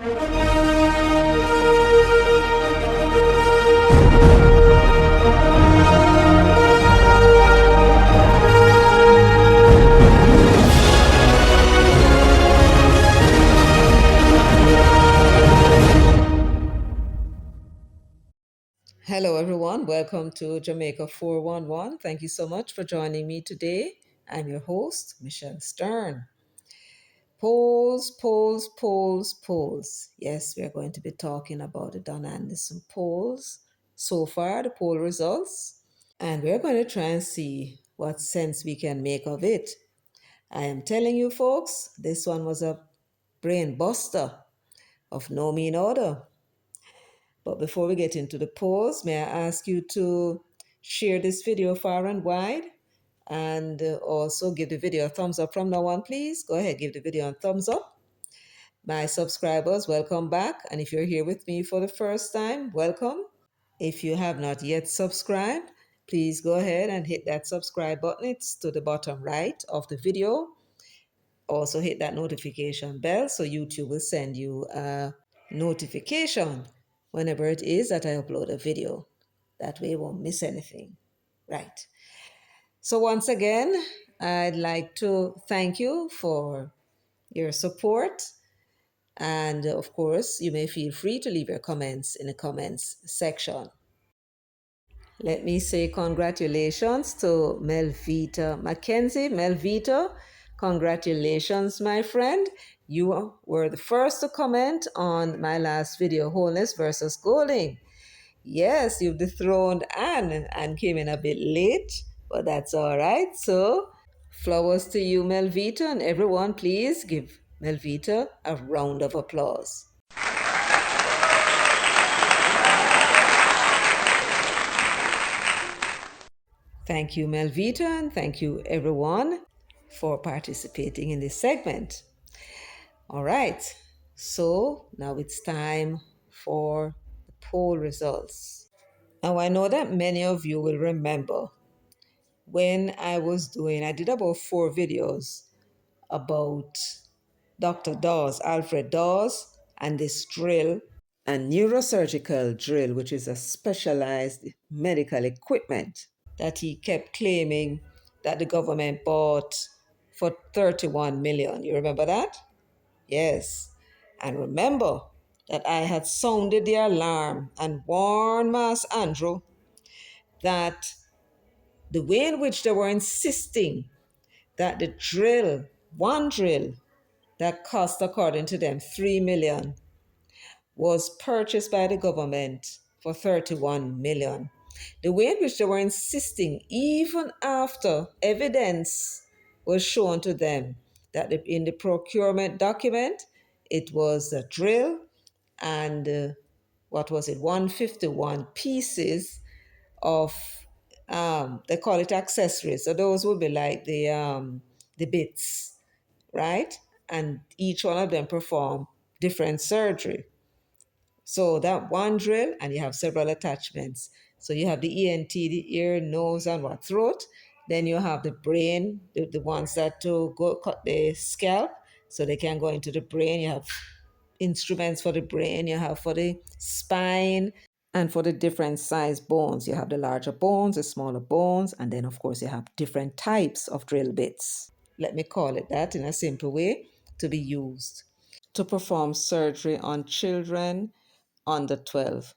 Hello, everyone. Welcome to Jamaica 411. Thank you so much for joining me today. I'm your host, Michelle Stern. Polls, polls, polls, polls. Yes, we are going to be talking about the Don Anderson polls. So far, the poll results, and we're going to try and see what sense we can make of it. I am telling you, folks, this one was a brain buster of no mean order. But before we get into the polls, may I ask you to share this video far and wide and also give the video a thumbs up from now on, please. Go ahead, give the video a thumbs up. My subscribers, welcome back. And if you're here with me for the first time, welcome. If you have not yet subscribed, please go ahead and hit that subscribe button. It's to the bottom right of the video. Also hit that notification bell so YouTube will send you a notification whenever it is that I upload a video. That way you won't miss anything. Right. So once again, I'd like to thank you for your support. And of course, you may feel free to leave your comments in the comments section. Let me say congratulations to Melvita Mackenzie. Melvita, congratulations, my friend. You were the first to comment on my last video, Wholeness versus Goaling. Yes, you dethroned Anne and came in a bit late, but that's all right. So, flowers to you, Melvita, and everyone, please give Melvita a round of applause. Thank you, Melvita, and thank you, everyone, for participating in this segment. All right, so now it's time for the poll results. Now, I know that many of you will remember when I did about 4 videos about Dr. Dawes, Alfred Dawes, and this drill, a neurosurgical drill, which is a specialized medical equipment that he kept claiming that the government bought for 31 million. You remember that? Yes. And remember that I had sounded the alarm and warned Mas Andrew that the way in which they were insisting that the drill, one drill that cost, according to them, 3 million, was purchased by the government for 31 million. The way in which they were insisting, even after evidence was shown to them that in the procurement document, it was a drill and 151 pieces of, they call it accessories. So those would be like the bits, right? And each one of them perform different surgery. So that one drill, and you have several attachments. So you have the ENT, the ear, nose, and throat. Then you have the brain, the ones that to go cut the scalp, so they can go into the brain. You have instruments for the brain. You have for the spine, and for the different size bones. You have the larger bones, the smaller bones, and then of course you have different types of drill bits. Let me call it that in a simple way, to be used to perform surgery on children under 12,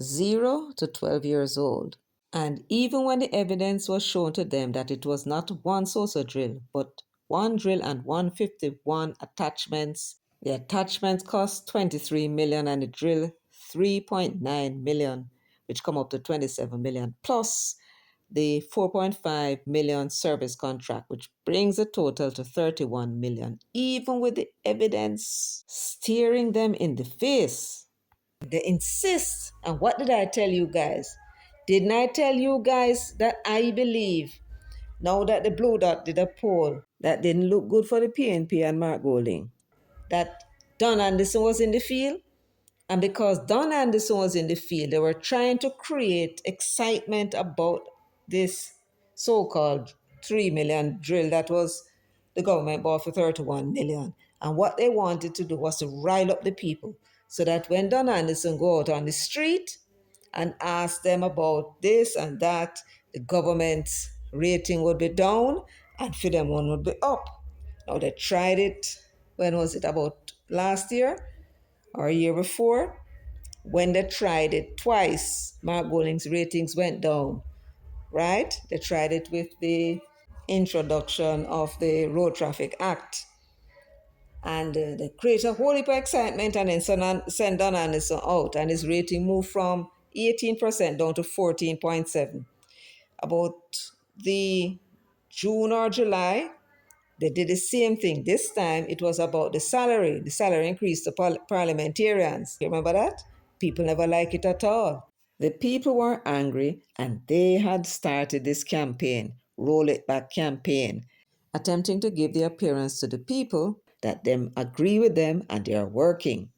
0 to 12 years old. And even when the evidence was shown to them that it was not one saucer drill, but one drill and 151 attachments, the attachments cost 23 million and the drill 3.9 million, which come up to 27 million, plus the 4.5 million service contract, which brings the total to 31 million, even with the evidence staring them in the face. They insist. And what did I tell you guys? Didn't I tell you guys that I believe, now that the Blue Dot did a poll that didn't look good for the PNP and Mark Golding, that Don Anderson was in the field? And because Don Anderson was in the field, they were trying to create excitement about this so-called 3 million drill that was the government bought for 31 million. And what they wanted to do was to rile up the people so that when Don Anderson go out on the street and ask them about this and that, the government's rating would be down and for them one would be up. Now they tried it, when was it, about last year or a year before? When they tried it twice, Mark Golding's ratings went down, right? They tried it with the introduction of the Road Traffic Act. And they create a whole heap of excitement and then send Don Anderson out. And his rating moved from 18% down to 14.7. About the June or July, they did the same thing. This time it was about the salary. The salary increased to parliamentarians. You remember that? People never like it at all. The people were angry and they had started this campaign, Roll It Back campaign, attempting to give the appearance to the people that them agree with them and they are working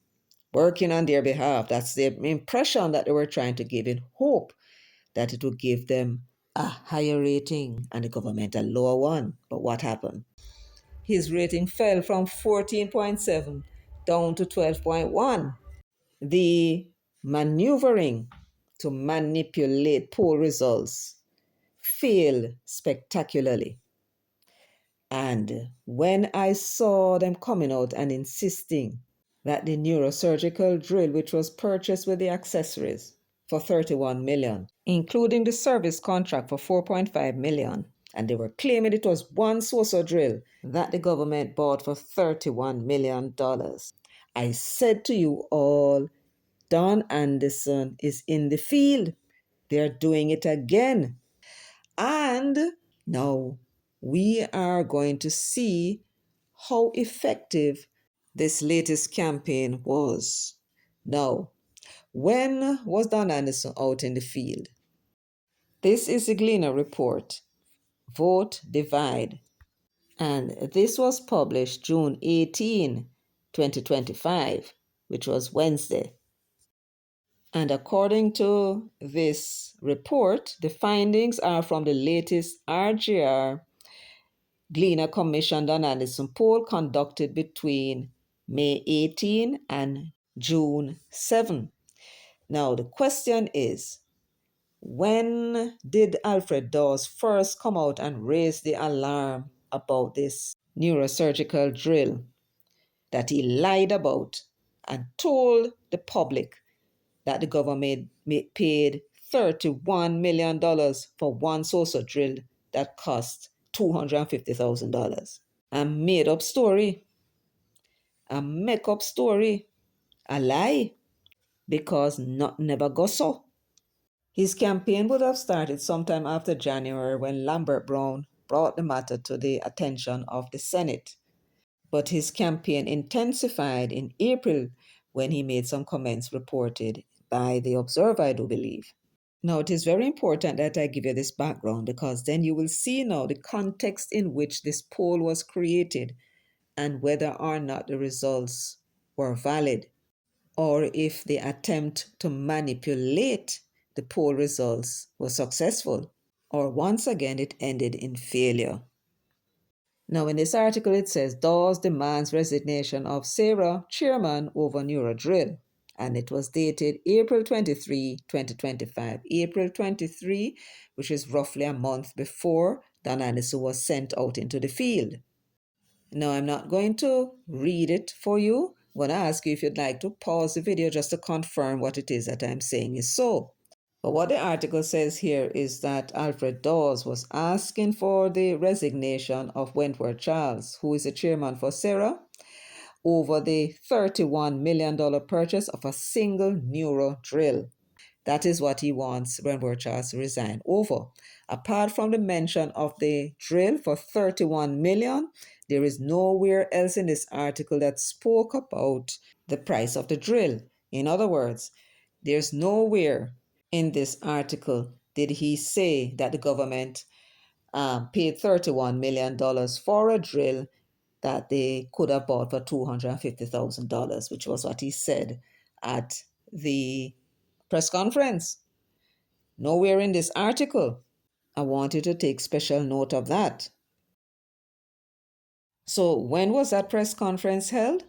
on their behalf. That's the impression that they were trying to give in hope that it would give them a higher rating and the government a lower one. But what happened? His rating fell from 14.7 down to 12.1. The maneuvering to manipulate poll results failed spectacularly. And when I saw them coming out and insisting that the neurosurgical drill, which was purchased with the accessories for 31 million, including the service contract for 4.5 million, and they were claiming it was one Soso drill that the government bought for $31 million. I said to you all, Don Anderson is in the field. They're doing it again. And now we are going to see how effective this latest campaign was. Now, when was Don Anderson out in the field? This is the Gleaner report, Vote Divide. And this was published June 18, 2025, which was Wednesday. And according to this report, the findings are from the latest RGR Gleaner commissioned analysis poll conducted between May 18 and June 7. Now, the question is, when did Alfred Dawes first come out and raise the alarm about this neurosurgical drill that he lied about and told the public that the government paid $31 million for one Soso drill that cost $250,000? A made up story, a make up story, a lie, because not never go so. His campaign would have started sometime after January when Lambert Brown brought the matter to the attention of the Senate. But his campaign intensified in April when he made some comments reported by the Observer, I do believe. Now, it is very important that I give you this background because then you will see now the context in which this poll was created and whether or not the results were valid, or if the attempt to manipulate the poll results was successful, or once again it ended in failure. Now, in this article, it says Dawes demands resignation of Sarah chairman over Neurodrill. And it was dated April 23, 2025. April 23, which is roughly a month before Don Anderson was sent out into the field. Now, I'm not going to read it for you. I'm going to ask you if you'd like to pause the video just to confirm what it is that I'm saying is so. But what the article says here is that Alfred Dawes was asking for the resignation of Wentworth Charles, who is the chairman for SERA, over the $31 million purchase of a single neuro drill. That is what he wants Wentworth Charles to resign over. Apart from the mention of the drill for 31 million, there is nowhere else in this article that spoke about the price of the drill. In other words, there's nowhere in this article did he say that the government paid $31 million for a drill that they could have bought for $250,000, which was what he said at the press conference. Nowhere in this article. I want you to take special note of that. So when was that press conference held?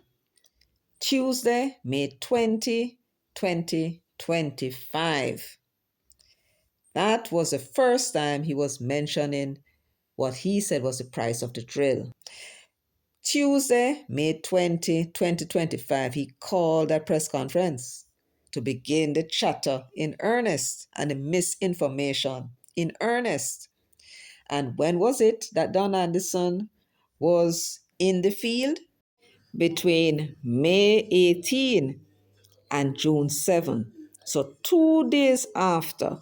Tuesday, May 20, 2025. That was the first time he was mentioning what he said was the price of the drill. Tuesday, May 20, 2025, he called a press conference to begin the chatter in earnest and the misinformation in earnest. And when was it that Don Anderson was in the field? Between May 18 and June 7. So 2 days after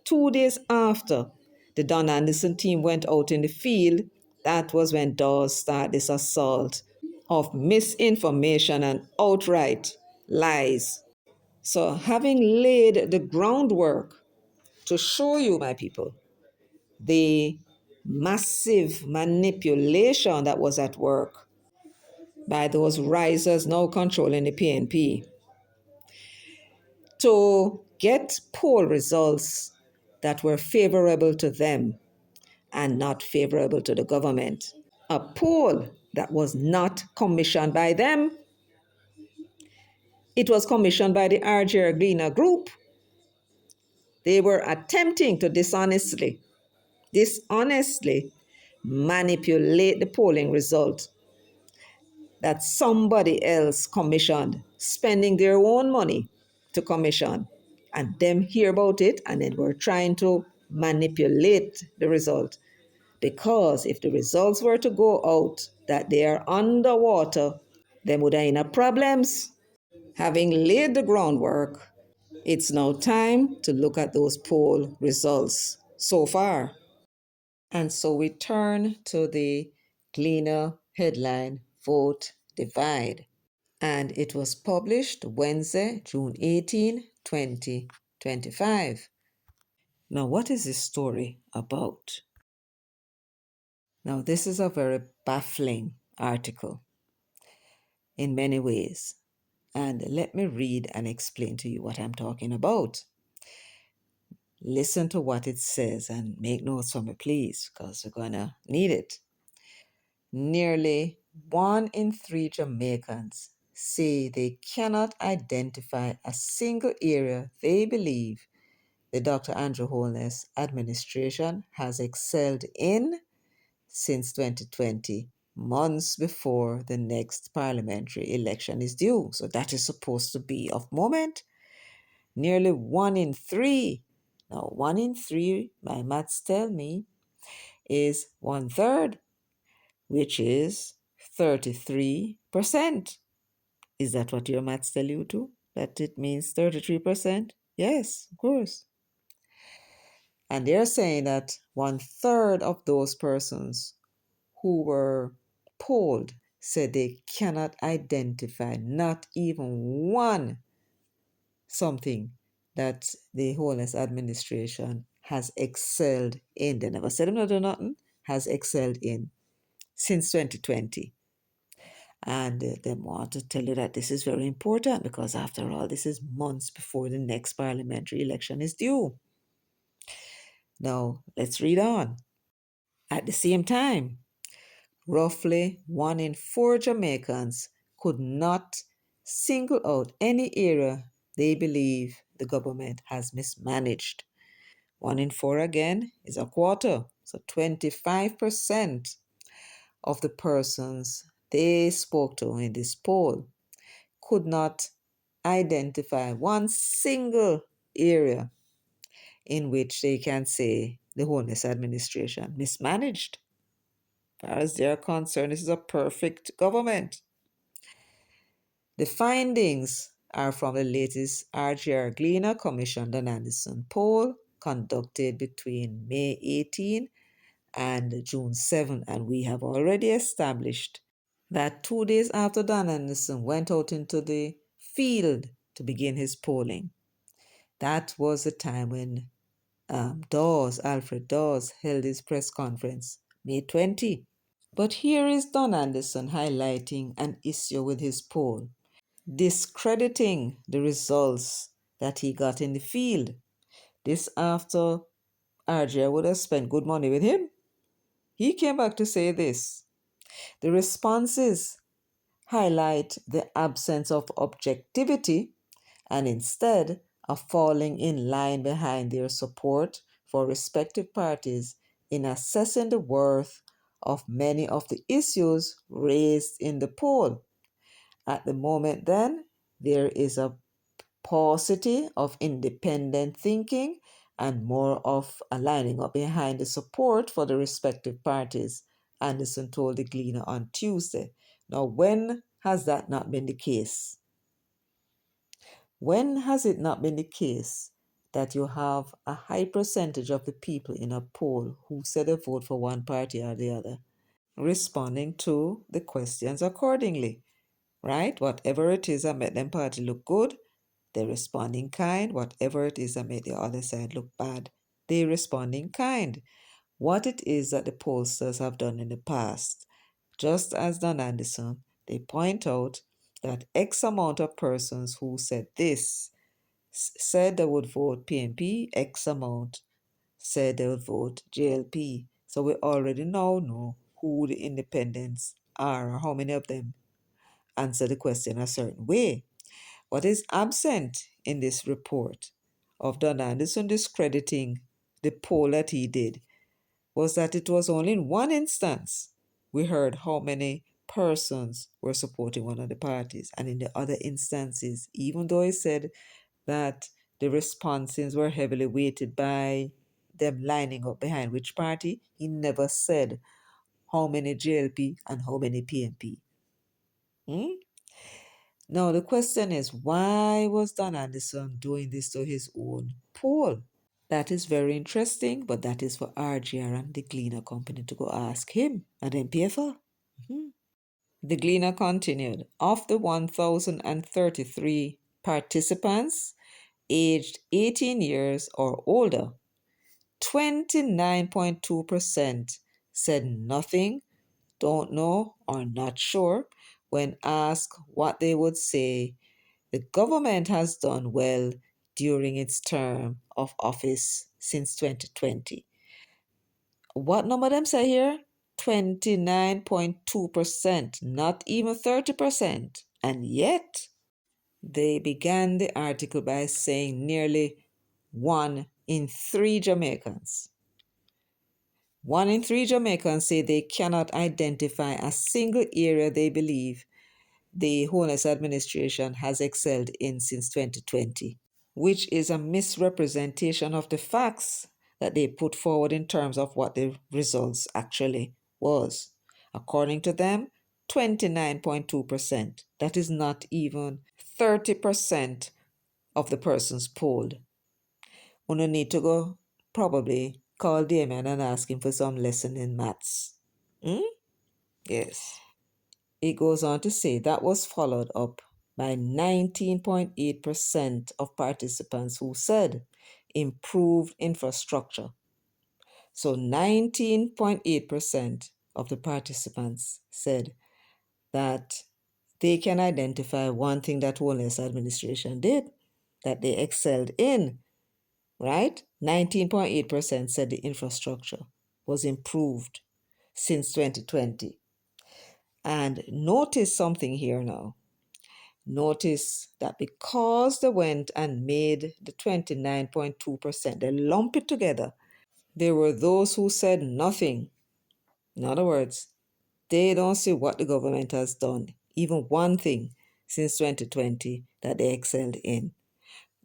the Don Anderson team went out in the field, that was when Dawes started this assault of misinformation and outright lies. So having laid the groundwork to show you, my people, the massive manipulation that was at work by those risers now controlling the PNP, to get poll results that were favorable to them and not favorable to the government. A poll that was not commissioned by them. It was commissioned by the RJ Gleaner Group. They were attempting to dishonestly manipulate the polling result that somebody else commissioned, spending their own money to commission, and them hear about it and then we're trying to manipulate the result. Because if the results were to go out that they are underwater, them would have enough problems. Having laid the groundwork, it's now time to look at those poll results so far. And so we turn to the Gleaner headline, Vote Divide. And it was published Wednesday, June 18, 2025. Now, what is this story about? Now, this is a very baffling article in many ways. And let me read and explain to you what I'm talking about. Listen to what it says and make notes for me, please, because we're going to need it. Nearly 1 in 3 Jamaicans say they cannot identify a single area they believe the Dr. Andrew Holness administration has excelled in since 2020, months before the next parliamentary election is due. So that is supposed to be of moment. Nearly 1 in 3. Now, 1 in 3, my maths tell me, is 1/3, which is 33%. Is that what your maths tell you too? That it means 33%? Yes, of course. And they're saying that 1/3 of those persons who were polled said they cannot identify not even one something that the Holness administration has excelled in. They never said them not do nothing, has excelled in since 2020. And they want to tell you that this is very important because, after all, this is months before the next parliamentary election is due. Now, let's read on. At the same time, roughly 1 in 4 Jamaicans could not single out any area they believe the government has mismanaged. 1 in 4 again is a quarter. So 25% of the persons they spoke to in this poll could not identify one single area in which they can say the Holness administration mismanaged. As far as they're concerned, this is a perfect government. The findings are from the latest RGR Gleaner commissioned on Anderson poll conducted between May 18 and June 7, and we have already established that 2 days after Don Anderson went out into the field to begin his polling, that was the time when Alfred Dawes, held his press conference, May 20. But here is Don Anderson highlighting an issue with his poll, discrediting the results that he got in the field. This after RJ would have spent good money with him. He came back to say this. The responses highlight the absence of objectivity and instead are falling in line behind their support for respective parties in assessing the worth of many of the issues raised in the poll. At the moment, then, there is a paucity of independent thinking and more of aligning up behind the support for the respective parties, Anderson told the Gleaner on Tuesday. Now, when has that not been the case? When has it not been the case that you have a high percentage of the people in a poll who said they vote for one party or the other responding to the questions accordingly, right? Whatever it is that made them party look good, they respond in kind. Whatever it is that made the other side look bad, they respond in kind. What it is that the pollsters have done in the past, just as Don Anderson, they point out that X amount of persons who said this said they would vote PNP, X amount said they would vote JLP. So we already now know who the independents are or how many of them answer the question a certain way. What is absent in this report of Don Anderson discrediting the poll that he did was that it was only in one instance we heard how many persons were supporting one of the parties. And in the other instances, even though he said that the responses were heavily weighted by them lining up behind which party, he never said how many JLP and how many PNP. Now, the question is, why was Don Anderson doing this to his own poll? That is very interesting, but that is for RGR and the Gleaner Company to go ask him and then PFL. The Gleaner continued, of the 1,033 participants aged 18 years or older, 29.2% said nothing, don't know, or not sure when asked what they would say the government has done well during its term of office since 2020. What number them say here? 29.2%, not even 30%. And yet, they began the article by saying nearly 1 in 3 Jamaicans. 1 in 3 Jamaicans say they cannot identify a single area they believe the Honest administration has excelled in since 2020, which is a misrepresentation of the facts that they put forward in terms of what the results actually was. According to them, 29.2%. That is not even 30% of the persons polled. We need to go probably call Damien and ask him for some lesson in maths. Yes. It goes on to say that was followed up by 19.8% of participants who said improved infrastructure. So 19.8% of the participants said that they can identify one thing that Wellness administration did, that they excelled in, right? 19.8% said the infrastructure was improved since 2020. And notice something here now. Notice that because they went and made the 29.2%, they lump it together. There were those who said nothing. In other words, they don't see what the government has done, even one thing since 2020 that they excelled in.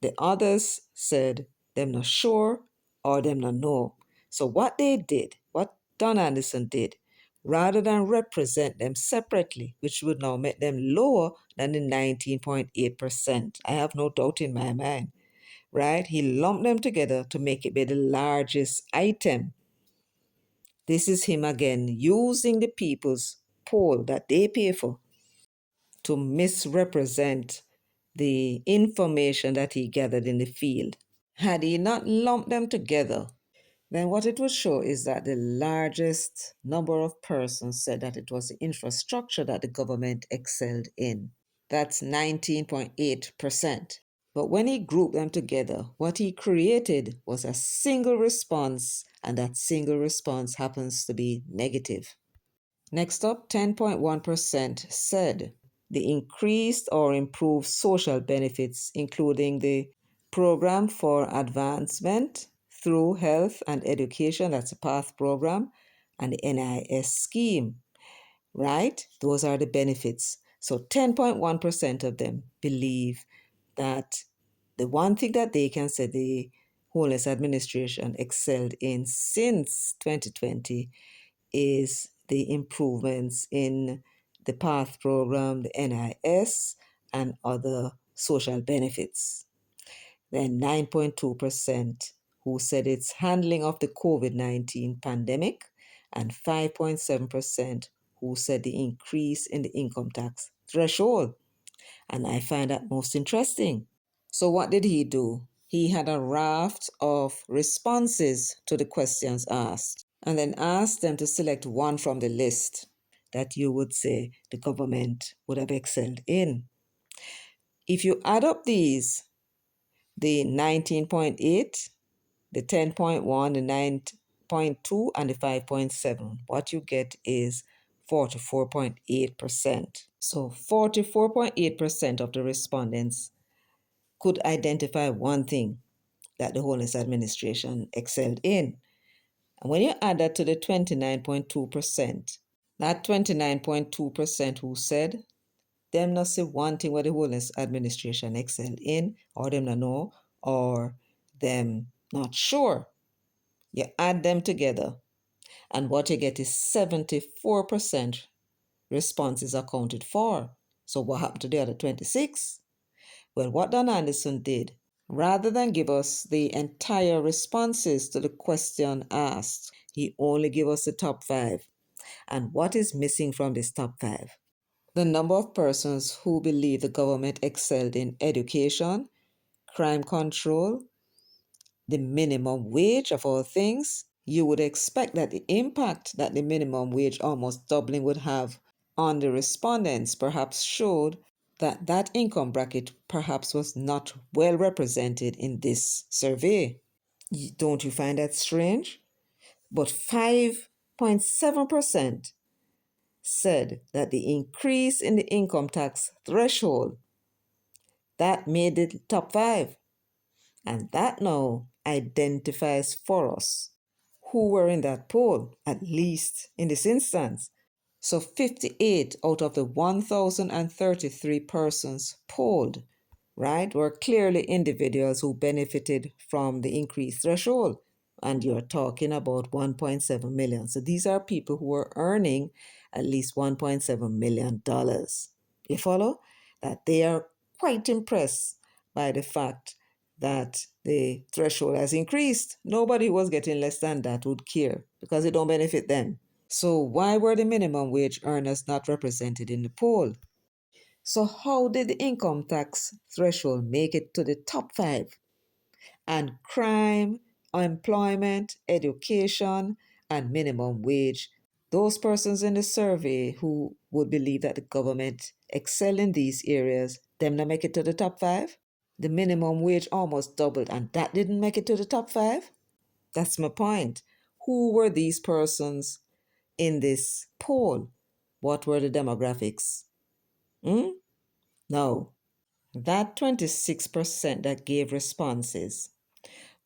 The others said them not sure or them not know. So what they did, what Don Anderson did, rather than represent them separately, which would now make them lower than the 19.8%, I have no doubt in my mind, right? He lumped them together to make it be the largest item. This is him again using the people's poll that they pay for to misrepresent the information that he gathered in the field. Had he not lumped them together, then what it would show is that the largest number of persons said that it was the infrastructure that the government excelled in. That's 19.8%. But when he grouped them together, what he created was a single response, and that single response happens to be negative. Next up, 10.1% said the increased or improved social benefits, including the Program for Advancement through Health and Education, that's a PATH program, and the NIS scheme, right? Those are the benefits. So 10.1% of them believe that the one thing that they can say the Homeless Administration excelled in since 2020 is the improvements in the PATH program, the NIS, and other social benefits. Then 9.2% who said it's handling of the COVID-19 pandemic, and 5.7% who said the increase in the income tax threshold. And I find that most interesting. So, what did he do? He had a raft of responses to the questions asked and then asked them to select one from the list that you would say the government would have excelled in. If you add up these, the 19.8, the 10.1, the 9.2, and the 5.7, what you get is 44.8%. So 44.8% of the respondents could identify one thing that the Homeless Administration excelled in. And when you add that to the 29.2%, that 29.2% who said them not say one thing where the Homeless Administration excelled in, or them not know, or them not sure. You add them together, and what you get is 74% responses accounted for. So what happened to the other 26? Well, what Don Anderson did, rather than give us the entire responses to the question asked, he only gave us the top 5. And what is missing from this top 5? The number of persons who believe the government excelled in education, crime control, the minimum wage of all things. You would expect that the impact that the minimum wage almost doubling would have on the respondents perhaps showed that that income bracket perhaps was not well represented in this survey. Don't you find that strange? But 5.7% said that the increase in the income tax threshold that made it top 5. And that now identifies for us who were in that poll, at least in this instance. So 58 out of the 1,033 persons polled, right, were clearly individuals who benefited from the increased threshold. And you're talking about 1.7 million. So these are people who are earning at least $1.7 million. You follow? That they are quite impressed by the fact that the threshold has increased. Nobody who was getting less than that would care because it don't benefit them. So why were the minimum wage earners not represented in the poll? So how did the income tax threshold make it to the top 5? And crime, employment, education, and minimum wage, those persons in the survey who would believe that the government excel in these areas, them not make it to the top 5? The minimum wage almost doubled, and that didn't make it to the top 5? That's my point. Who were these persons in this poll? What were the demographics? No. That 26% that gave responses,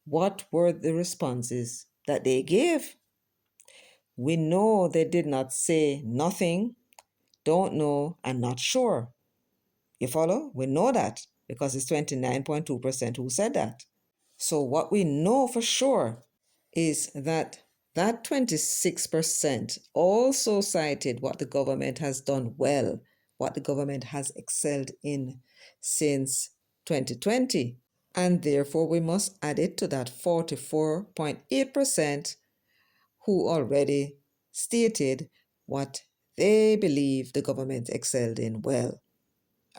what were the responses that they gave? We know they did not say nothing, don't know, and not sure. You follow? We know that because it's 29.2% who said that. So what we know for sure is that that 26% also cited what the government has done well, what the government has excelled in since 2020. And therefore, we must add it to that 44.8% who already stated what they believe the government excelled in well.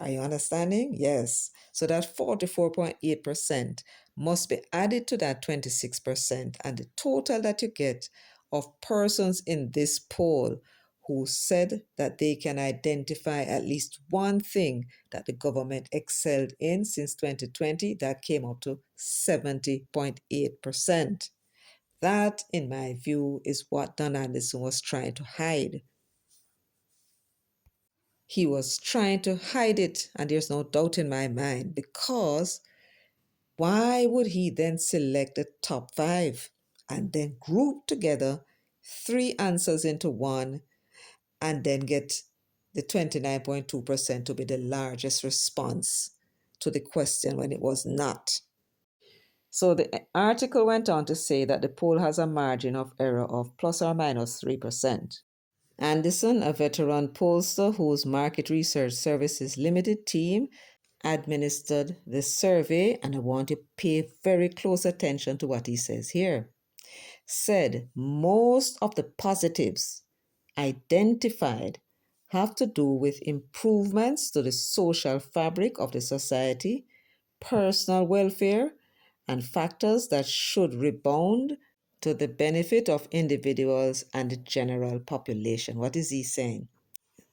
Are you understanding? Yes. So that 44.8% must be added to that 26%, and the total that you get of persons in this poll who said that they can identify at least one thing that the government excelled in since 2020, that came up to 70.8%. That, in my view, is what Don Anderson was trying to hide. He was trying to hide it, and there's no doubt in my mind, because why would he then select the top five and then group together three answers into one and then get the 29.2% to be the largest response to the question when it was not? So the article went on to say that the poll has a margin of error of plus or minus 3%. Anderson, a veteran pollster whose market research services limited team administered the survey, and I want to pay very close attention to what he says here, said most of the positives identified have to do with improvements to the social fabric of the society, personal welfare, and factors that should rebound to the benefit of individuals and the general population. What is he saying?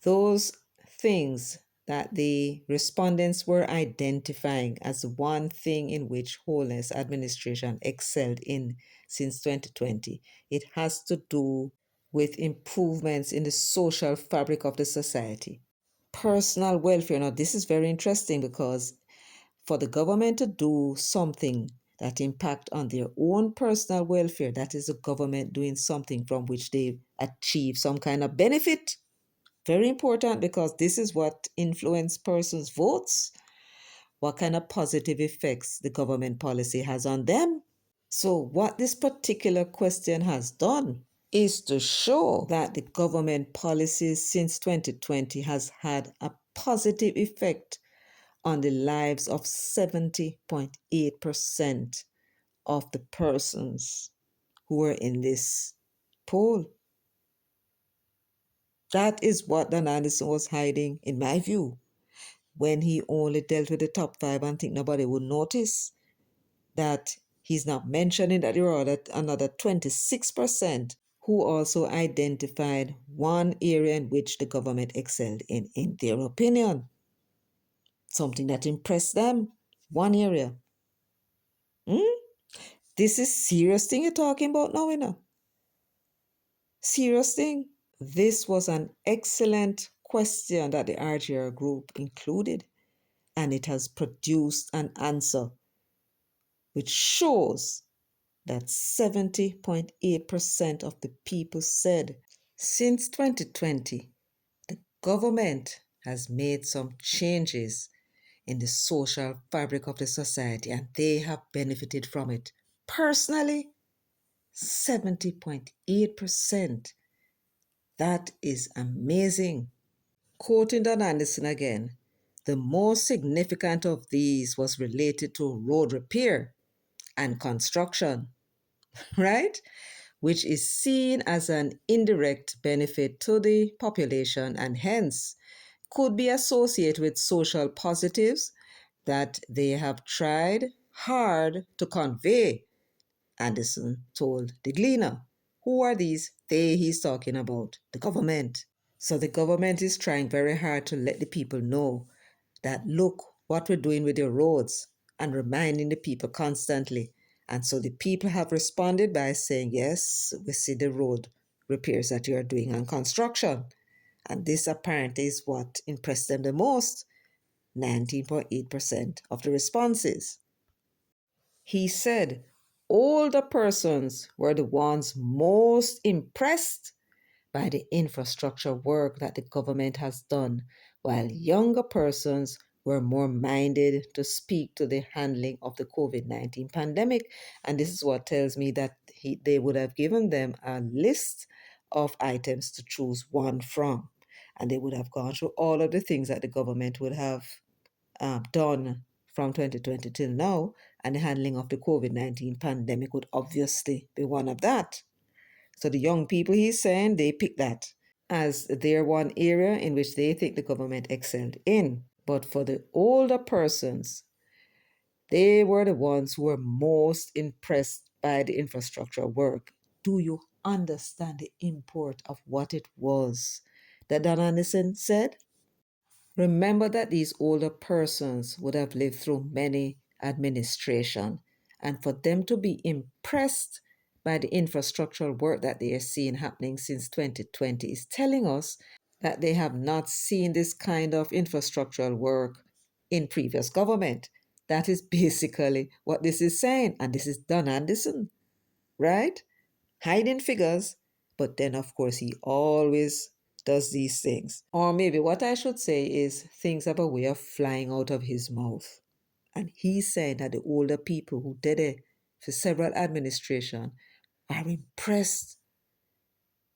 Those things that the respondents were identifying as one thing in which wholeness administration excelled in since 2020, it has to do with improvements in the social fabric of the society. Personal welfare. Now, this is very interesting, because for the government to do something that impact on their own personal welfare, that is the government doing something from which they achieve some kind of benefit. Very important, because this is what influence persons' votes, what kind of positive effects the government policy has on them. So what this particular question has done is to show that the government policies since 2020 has had a positive effect on the lives of 70.8% of the persons who were in this poll. That is what Don Anderson was hiding, in my view, when he only dealt with the top five and think nobody would notice that he's not mentioning that there are another 26% who also identified one area in which the government excelled in their opinion. Something that impressed them. One area. This is serious thing you're talking about now, you know. Serious thing. This was an excellent question that the RGR group included, and it has produced an answer which shows that 70.8% of the people said since 2020, the government has made some changes in the social fabric of the society and they have benefited from it. Personally, 70.8%. That is amazing. Quoting Don Anderson again, the most significant of these was related to road repair and construction, right? Which is seen as an indirect benefit to the population and hence could be associated with social positives that they have tried hard to convey, Anderson told the Gleaner. Who are these they he's talking about? The government. So the government is trying very hard to let the people know that look what we're doing with your roads, and reminding the people constantly. And so the people have responded by saying, yes, we see the road repairs that you're doing and construction. And this apparently is what impressed them the most. 19.8% of the responses. He said older persons were the ones most impressed by the infrastructure work that the government has done, while younger persons were more minded to speak to the handling of the COVID-19 pandemic. And this is what tells me that they would have given them a list of items to choose one from. And they would have gone through all of the things that the government would have done from 2020 till now. And the handling of the COVID-19 pandemic would obviously be one of that. So the young people, he's saying, they pick that as their one area in which they think the government excelled in. But for the older persons, they were the ones who were most impressed by the infrastructure work. Do you understand the import of what it was that Don Anderson said? Remember that these older persons would have lived through many administration, and for them to be impressed by the infrastructural work that they are seeing happening since 2020 is telling us that they have not seen this kind of infrastructural work in previous government. That is basically what this is saying. And this is Don Anderson, right? Hiding figures, but then, of course, he always does these things. Or maybe what I should say is things have a way of flying out of his mouth. And he's saying that the older people who did it for several administration are impressed.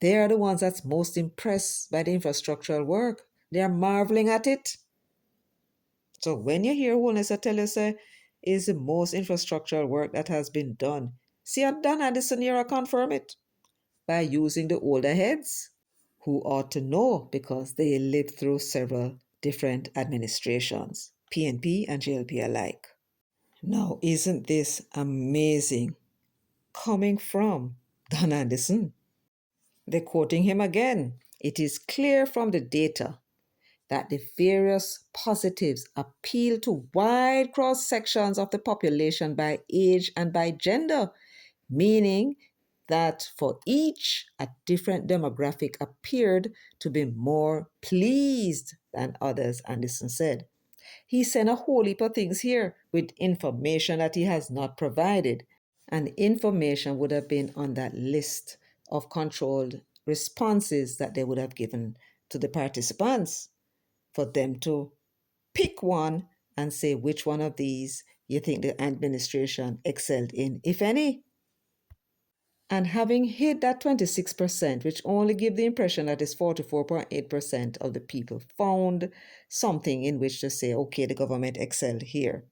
They are the ones that's most impressed by the infrastructural work. They are marveling at it. So when you hear Wellness, I tell you, say, is the most infrastructural work that has been done. See, I've done Addison here, I confirm it by using the older heads who ought to know because they lived through several different administrations, PNP and JLP alike. Now, isn't this amazing coming from Don Anderson? They're quoting him again. It is clear from the data that the various positives appeal to wide cross sections of the population by age and by gender, meaning that for each, a different demographic appeared to be more pleased than others, Anderson said. He sent a whole heap of things here with information that he has not provided. And information would have been on that list of controlled responses that they would have given to the participants for them to pick one and say which one of these you think the administration excelled in, if any. And having hit that 26%, which only give the impression that it's 44.8% of the people found something in which to say, okay, the government excelled here.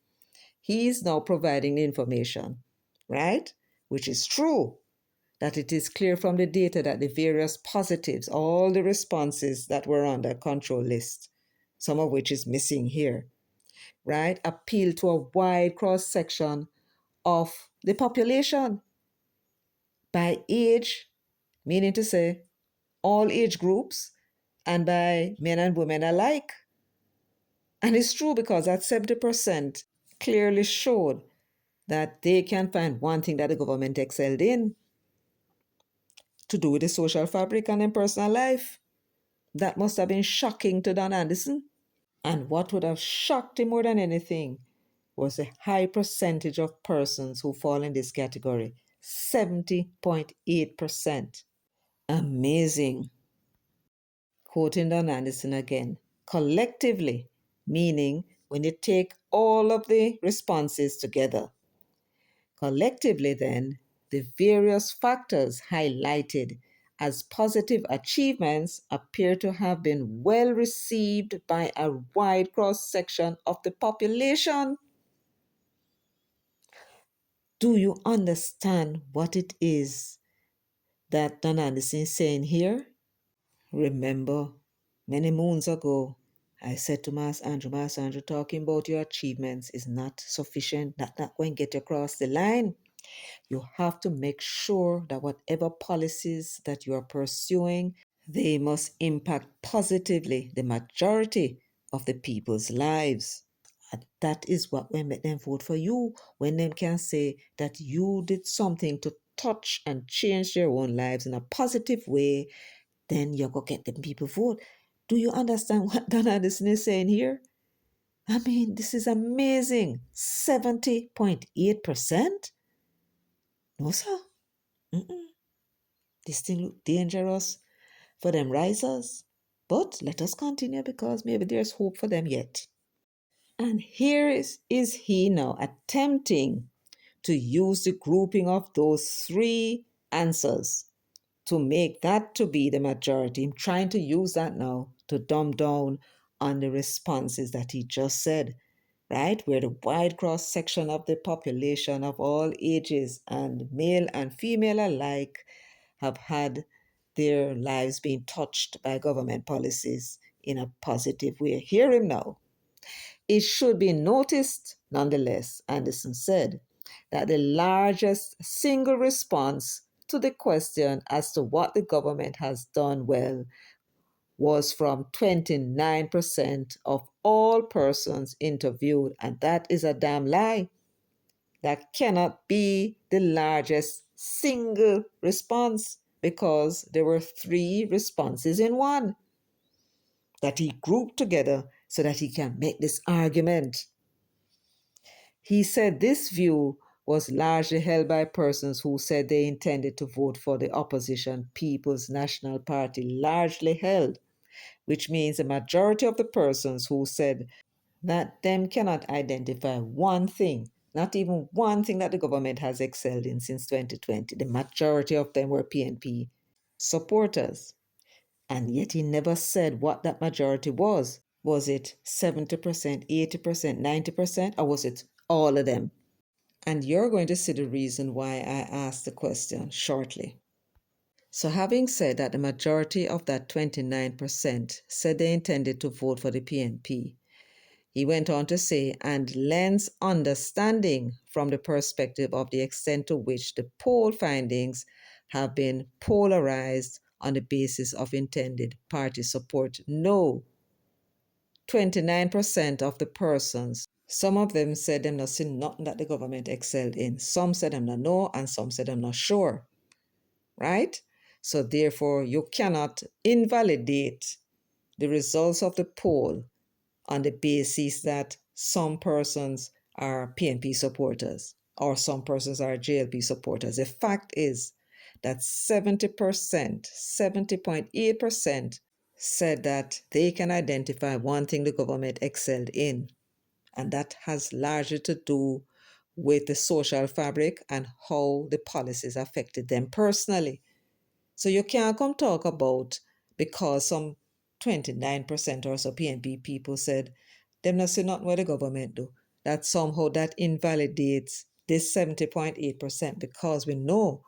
He is now providing the information, right? Which is true, that it is clear from the data that the various positives, all the responses that were on the control list, some of which is missing here, right, appeal to a wide cross section of the population by age, meaning to say all age groups, and by men and women alike. And it's true because that 70% clearly showed that they can find one thing that the government excelled in to do with the social fabric and in personal life. That must have been shocking to Don Anderson. And what would have shocked him more than anything was the high percentage of persons who fall in this category, 70.8%. Amazing. Quoting Don Anderson again, collectively, meaning when you take all of the responses together, collectively, then, the various factors highlighted as positive achievements appear to have been well received by a wide cross section of the population. Do you understand what it is that Don Anderson is saying here? Remember, many moons ago, I said to Master Andrew, talking about your achievements is not sufficient. That's not going to get you across the line. You have to make sure that whatever policies that you are pursuing, they must impact positively the majority of the people's lives. And that is what will make them vote for you, when they can say that you did something to touch and change their own lives in a positive way, then you're going to get them people vote. Do you understand what Don Anderson is saying here? I mean, this is amazing. 70.8%? No, sir. Mm-mm. This thing look dangerous for them risers. But let us continue because maybe there's hope for them yet. And here is he now attempting to use the grouping of those three answers to make that to be the majority. I'm trying to use that now to dumb down on the responses that he just said, right? Where the wide cross section of the population of all ages and male and female alike have had their lives being touched by government policies in a positive way. Hear him now. It should be noticed, nonetheless, Anderson said, that the largest single response to the question as to what the government has done well was from 29% of all persons interviewed, and that is a damn lie. That cannot be the largest single response because there were three responses in one. that he grouped together so that he can make this argument. He said this view was largely held by persons who said they intended to vote for the opposition People's National Party, largely held, which means a majority of the persons who said that them cannot identify one thing, not even one thing that the government has excelled in since 2020. The majority of them were PNP supporters. And yet he never said what that majority was. Was it 70%, 80%, 90%, or was it all of them? And you're going to see the reason why I asked the question shortly. So, having said that the majority of that 29% said they intended to vote for the PNP, he went on to say, and lends understanding from the perspective of the extent to which the poll findings have been polarized on the basis of intended party support. No, 29% of the persons, some of them said them not seen nothing that the government excelled in. Some said them not know, and some said them not sure. Right? So therefore, you cannot invalidate the results of the poll on the basis that some persons are PNP supporters or some persons are JLP supporters. The fact is that 70%, 70.8% said that they can identify one thing the government excelled in, and that has largely to do with the social fabric and how the policies affected them personally. So you can't come talk about because some 29% or so PNP people said them not say nothing what the government do. That somehow that invalidates this 70.8% because we know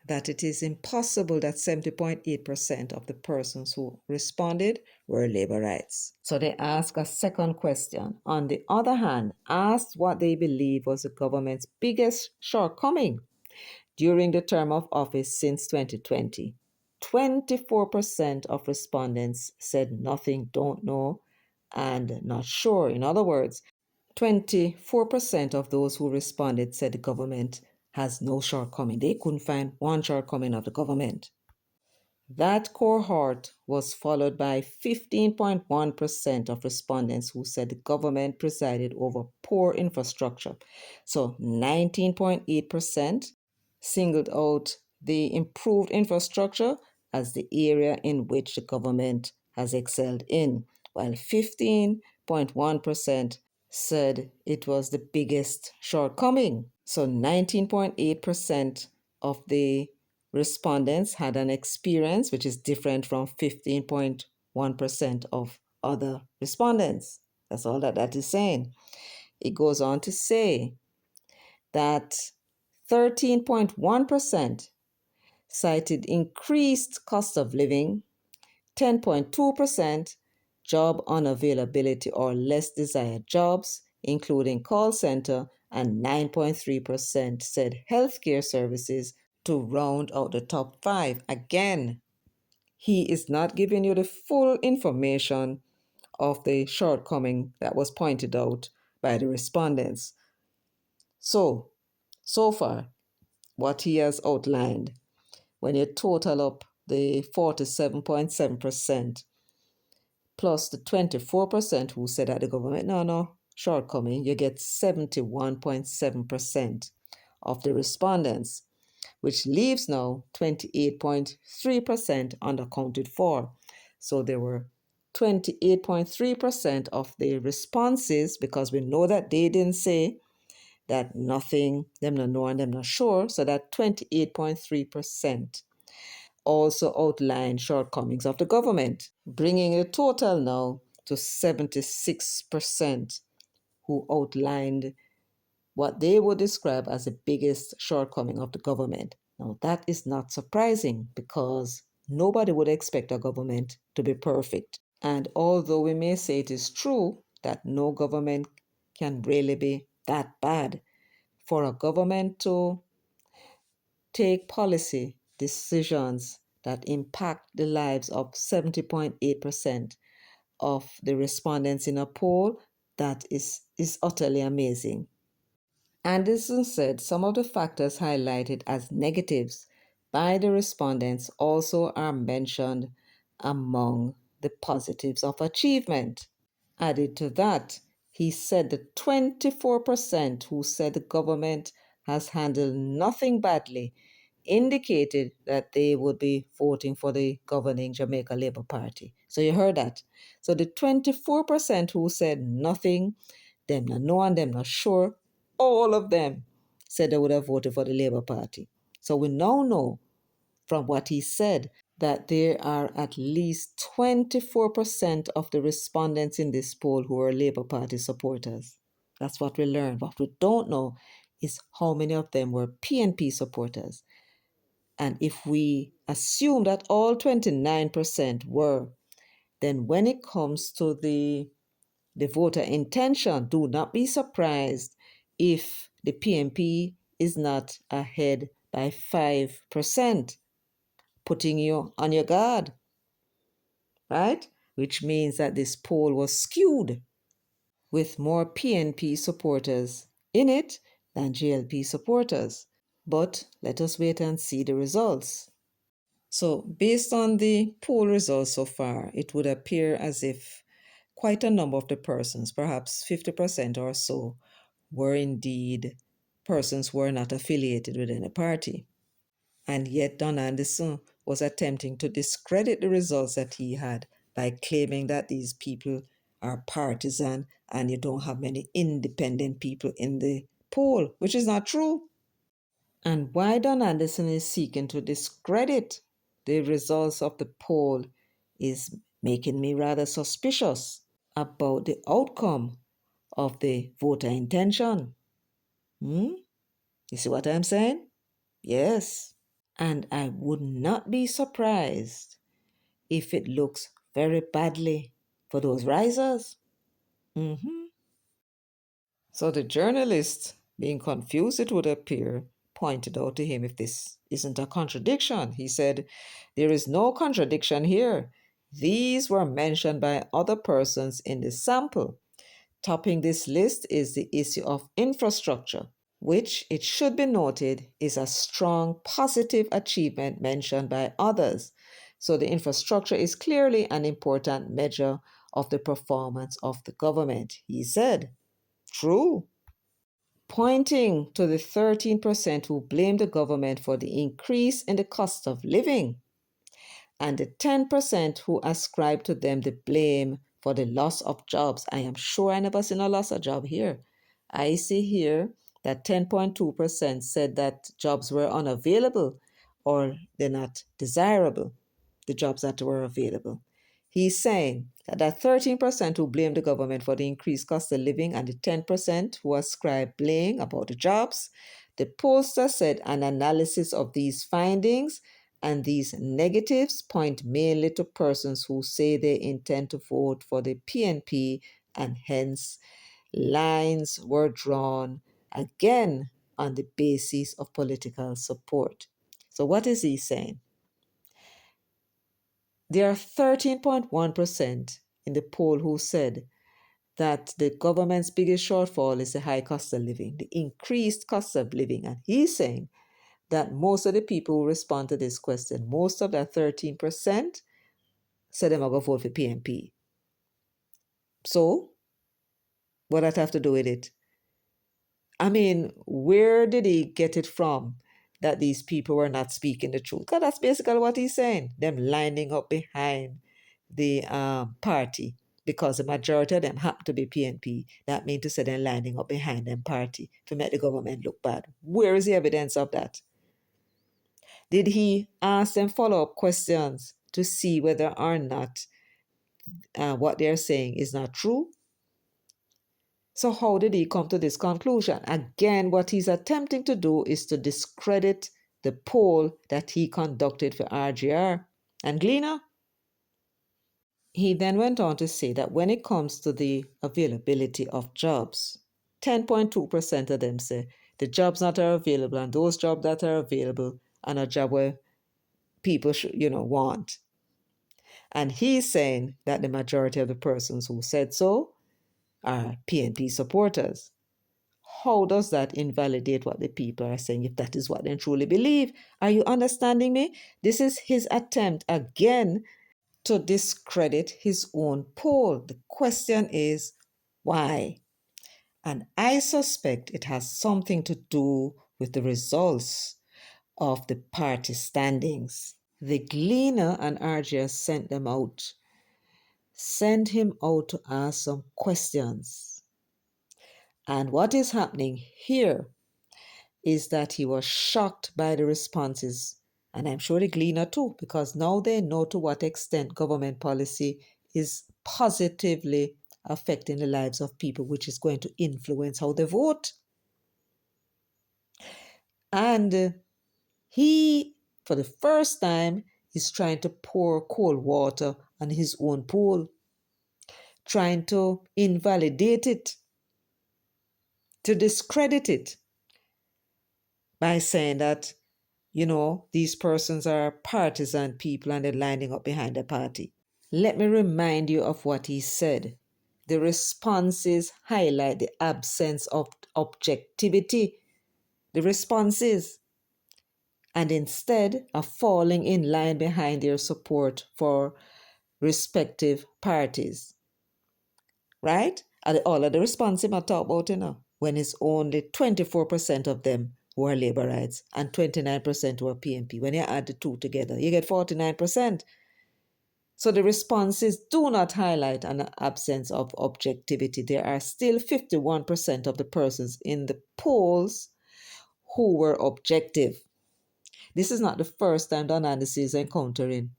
that it is impossible that 70.8% of the persons who responded were labor rights. So they ask a second question. On the other hand, asked what they believe was the government's biggest shortcoming during the term of office since 2020. 24% of respondents said nothing, don't know, and not sure. In other words, 24% of those who responded said the government has no shortcoming. They couldn't find one shortcoming of the government. That cohort was followed by 15.1% of respondents who said the government presided over poor infrastructure. So 19.8% singled out the improved infrastructure as the area in which the government has excelled in, while 15.1% said it was the biggest shortcoming. So 19.8% of the respondents had an experience which is different from 15.1% of other respondents. That's all that is saying. It goes on to say that 13.1% cited increased cost of living, 10.2% job unavailability or less desired jobs, including call center, and 9.3% said healthcare services to round out the top five. Again, he is not giving you the full information of the shortcoming that was pointed out by the respondents. So far, what he has outlined, when you total up the 47.7% plus the 24% who said that the government no shortcoming, you get 71.7% of the respondents, which leaves now 28.3% unaccounted for. So there were 28.3% of the responses, because we know that they didn't say that nothing, them not know and them not sure, so that 28.3% also outlined shortcomings of the government, bringing the total now to 76% who outlined what they would describe as the biggest shortcoming of the government. Now, that is not surprising because nobody would expect a government to be perfect. And although we may say it is true that no government can really be that bad, for a government to take policy decisions that impact the lives of 70.8% of the respondents in a poll, that is utterly amazing. Anderson said some of the factors highlighted as negatives by the respondents also are mentioned among the positives of achievement. Added to that, he said the 24% who said the government has handled nothing badly indicated that they would be voting for the governing Jamaica Labour Party. So you heard that. So the 24% who said nothing, them not know and them not sure, all of them said they would have voted for the Labour Party. So we now know from what he said that there are at least 24% of the respondents in this poll who are Labour Party supporters. That's what we learned. What we don't know is how many of them were PNP supporters. And if we assume that all 29% were, then when it comes to the voter intention, do not be surprised if the PNP is not ahead by 5%, putting you on your guard, right? Which means that this poll was skewed with more PNP supporters in it than JLP supporters. But let us wait and see the results. So, based on the poll results so far, it would appear as if quite a number of the persons, perhaps 50% or so, were indeed persons who were not affiliated with any party. And yet, Don Anderson was attempting to discredit the results that he had by claiming that these people are partisan and you don't have many independent people in the poll, which is not true. And why Don Anderson is seeking to discredit the results of the poll is making me rather suspicious about the outcome of the voter intention. You see what I'm saying? Yes. And I would not be surprised if it looks very badly for those risers. So the journalist, being confused, it would appear, pointed out to him if this isn't a contradiction. He said, there is no contradiction here. These were mentioned by other persons in the sample. Topping this list is the issue of infrastructure, which, it should be noted, is a strong positive achievement mentioned by others. So the infrastructure is clearly an important measure of the performance of the government, he said. True. Pointing to the 13% who blame the government for the increase in the cost of living, and the 10% who ascribe to them the blame for the loss of jobs. I am sure I never seen a loss of job here. I see here that 10.2% said that jobs were unavailable or they're not desirable, the jobs that were available. He's saying that 13% who blame the government for the increased cost of living and the 10% who ascribe blame about the jobs, the pollster said an analysis of these findings and these negatives point mainly to persons who say they intend to vote for the PNP, and hence lines were drawn again on the basis of political support. So what is he saying? There are 13.1% in the poll who said that the government's biggest shortfall is the high cost of living, the increased cost of living. And he's saying that most of the people who respond to this question, most of that 13%, said they're going to vote for PNP. So, what does that have to do with it? I mean, where did he get it from that these people were not speaking the truth? Because that's basically what he's saying. Them lining up behind the party because the majority of them happen to be PNP. That means to say they're lining up behind them party to make the government look bad. Where is the evidence of that? Did he ask them follow-up questions to see whether or not what they're saying is not true? So how did he come to this conclusion? Again, what he's attempting to do is to discredit the poll that he conducted for RGR and Gleaner. He then went on to say that when it comes to the availability of jobs, 10.2% of them say the jobs that are available and those jobs that are available are a job where people should, want. And he's saying that the majority of the persons who said so are PNP supporters. How does that invalidate what the people are saying if that is what they truly believe? Are you understanding me? This is his attempt again to discredit his own poll. The question is, why? And I suspect it has something to do with the results of the party standings. The Gleaner and RGS sent him out to ask some questions. And what is happening here is that he was shocked by the responses. And I'm sure the Gleaner too, because now they know to what extent government policy is positively affecting the lives of people, which is going to influence how they vote. And he, for the first time, is trying to pour cold water on his own poll, trying to invalidate it, to discredit it by saying that, these persons are partisan people and they're lining up behind the party. Let me remind you of what he said. The responses highlight the absence of objectivity. The responses, and instead are falling in line behind their support for respective parties. Right? And all of the responses I talk about, when it's only 24% of them who are Labourites and 29% who are PNP. When you add the two together, you get 49%. So the responses do not highlight an absence of objectivity. There are still 51% of the persons in the polls who were objective. This is not the first time Don Anderson is encountering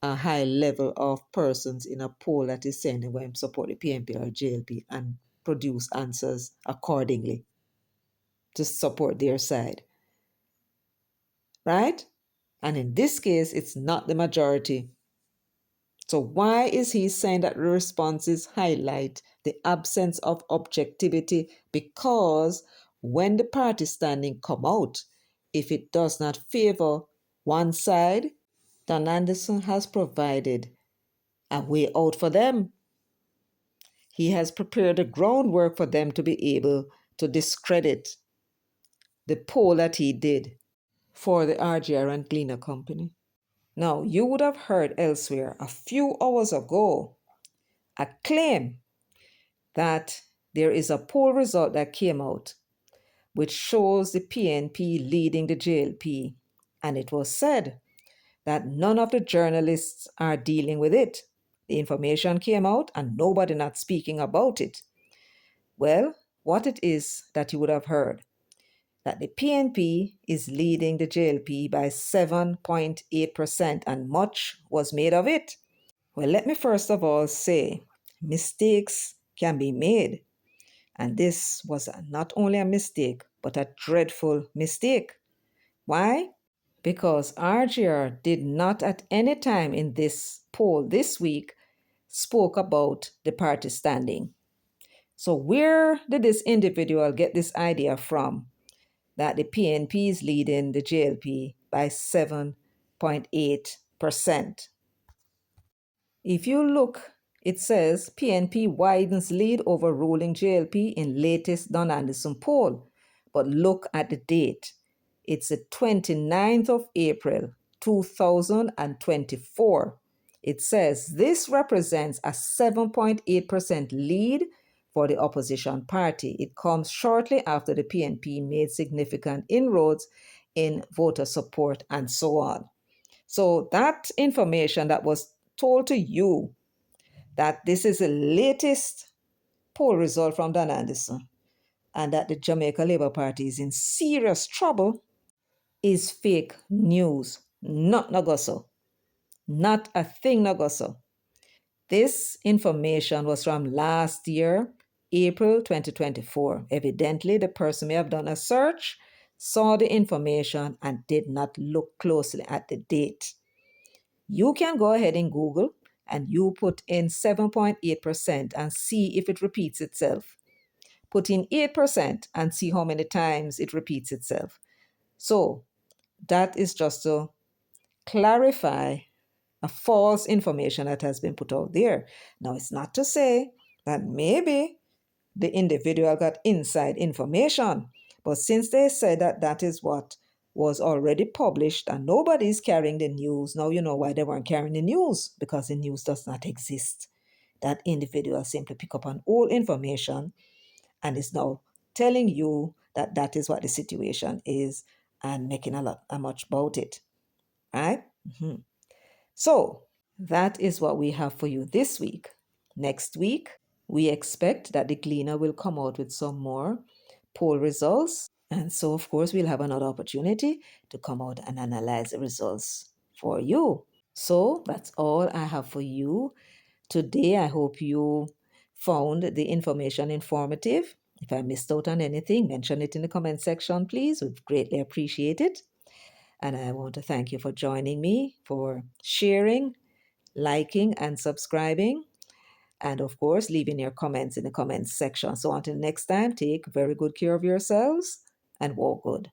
a high level of persons in a poll that is saying they will support the PNP or JLP and produce answers accordingly to support their side. Right? And in this case, it's not the majority. So why is he saying that the responses highlight the absence of objectivity? Because when the party standing come out, if it does not favor one side, Don Anderson has provided a way out for them. He has prepared the groundwork for them to be able to discredit the poll that he did for the RGR and Gleaner Company. Now, you would have heard elsewhere a few hours ago a claim that there is a poll result that came out which shows the PNP leading the JLP, and it was said that none of the journalists are dealing with it. The information came out and nobody not speaking about it. Well, what it is that you would have heard, that the PNP is leading the JLP by 7.8% and much was made of it. Well, let me first of all say, mistakes can be made. And this was not only a mistake, but a dreadful mistake. Why? Because RGR did not at any time in this poll this week spoke about the party standing. So where did this individual get this idea from that the PNP is leading the JLP by 7.8%? If you look, it says PNP widens lead over ruling JLP in latest Don Anderson poll. But look at the date. It's the 29th of April, 2024. It says this represents a 7.8% lead for the opposition party. It comes shortly after the PNP made significant inroads in voter support and so on. So that information that was told to you, that this is the latest poll result from Don Anderson and that the Jamaica Labour Party is in serious trouble, is fake news. Not Nagoso. Not a thing Nagoso. This information was from last year, April 2024. Evidently, the person may have done a search, saw the information, and did not look closely at the date. You can go ahead and Google and you put in 7.8% and see if it repeats itself. Put in 8% and see how many times it repeats itself. So that is just to clarify a false information that has been put out there. Now, it's not to say that maybe the individual got inside information, but since they said that that is what was already published and nobody's carrying the news. Now you know why they weren't carrying the news, because the news does not exist. That individual simply pick up on all information and is now telling you that that is what the situation is and making a much about it, right? Mhm. So that is what we have for you this week. Next week, we expect that the Gleaner will come out with some more poll results. And so, of course, we'll have another opportunity to come out and analyze the results for you. So that's all I have for you today. I hope you found the information informative. If I missed out on anything, mention it in the comment section, please. We'd greatly appreciate it. And I want to thank you for joining me, for sharing, liking, and subscribing. And of course, leaving your comments in the comments section. So until next time, take very good care of yourselves and walk good.